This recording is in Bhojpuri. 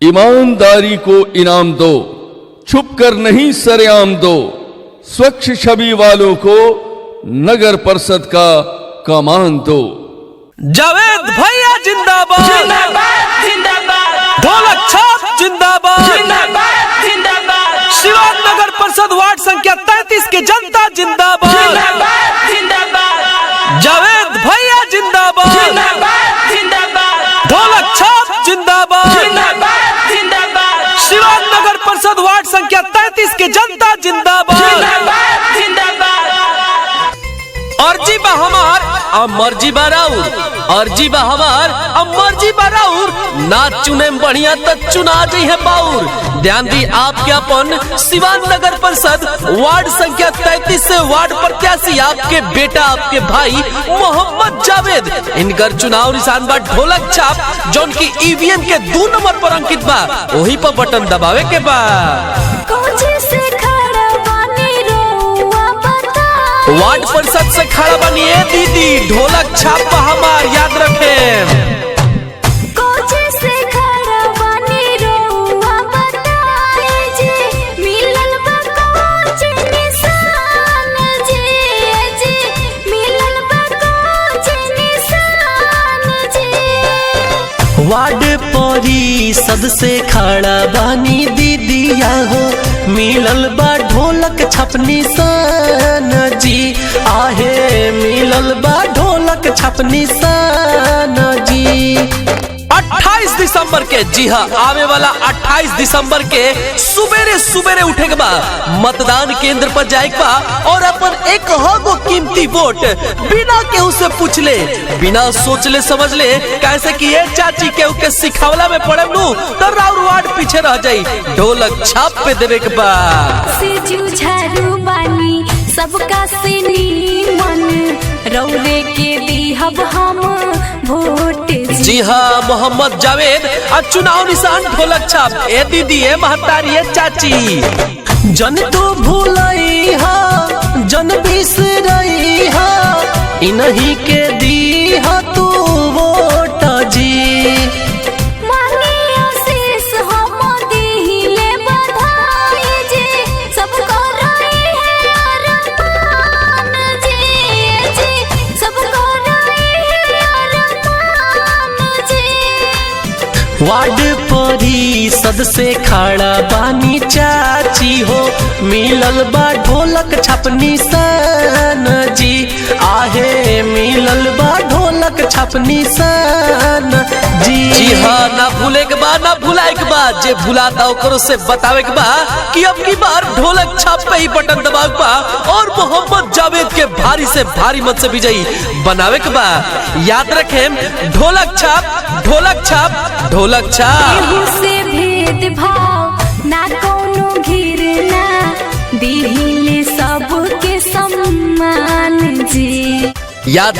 ईमानदारी को इनाम दो, छुप कर नहीं सरेआम दो। स्वच्छ छवि वालों को नगर परिषद का कमान दो। जावेद भैया जिंदाबाद जिंदाबाद जिंदाबाद, ढोलक छाप जिंदाबाद जिंदाबाद जिंदाबाद, शिवान नगर परिषद वार्ड संख्या 33 के जनता जिंदाबाद जिंदाबाद जिंदाबाद, जावेद भैया जिंदाबाद जिंदाबाद जिंदाबाद, ढोलक छाप जिंदाबाद जिंदाबाद जिंदाबाद, शिवान नगर परिषद वार्ड संख्या 33 के जनता जिंदाबाद जिंदाबाद जिंदाबाद। अर्जी बा हमार मर्जी बा राउर, अर्जी बा हमार मर्जी बा राउर। ना चुने बढ़िया तो चुना जाई है बाउर। ध्यान दी आपके अपन सिवान नगर परिषद वार्ड संख्या 33 से वार्ड प्रत्याशी आपके बेटा आपके भाई मोहम्मद जावेद। इनकर चुनाव निशान बा ढोलक छाप, जौन की ईवीएम के 2 नंबर पर अंकित बा, वही पर बटन दबावे के बा। वार्ड परिषद से खड़ा बनिए दीदी, ढोलक छाप हमार याद रखें। वार्ड परिषद से खड़ा बानी दीदिया हो, मिलल बा ढोलक छाप निशान जी। आहे मिलल बा ढोलक छाप निशान जी। 28 दिसंबर के, जी हाँ आवे वाला 28 दिसंबर के सुबेरे सुबेरे उठे के बा, मतदान केंद्र पर जाए के बा और अपन एक हो कीमती वोट बिना केहू से पूछ ले, बिना सोचले समझ ले, कैसे कि ये चाची केहू के सिखावला में पड़े नू तो राउर वार्ड पीछे रह जाई। ढोलक छाप पे देवे के बा। सबका मन रौरे के दीहब हम वोट। जी हाँ मोहम्मद जावेद और चुनाव निशान ढोलक छाप। ए दीदी ए महतारी ए चाची, जन तू भूलई हा जन बिसरई हा, इन्हीं के दी हा तू वोट जी। वार्ड परिषद से खड़ा बानी चाची हो, मिलल बा ढोलक छाप निशान जी। आहे मिलल बा ढोलक छाप निशान जी। जी हाँ ना भूले के बाद ना भुलाए के बाद, जे भुलाता ओकरो से बतावे के बा कि अब की बार ढोलक छाप पे ही बटन दबावे के बा और मोहम्मद जावेद के भारी से भारी मत से विजयी बनावे के बा। याद रखें ढोलक छाप ढोलक छाप ढोलक छाप। से भेदभाव ना कोनो घिरना, दिहिले सबके सम्मान जी। याद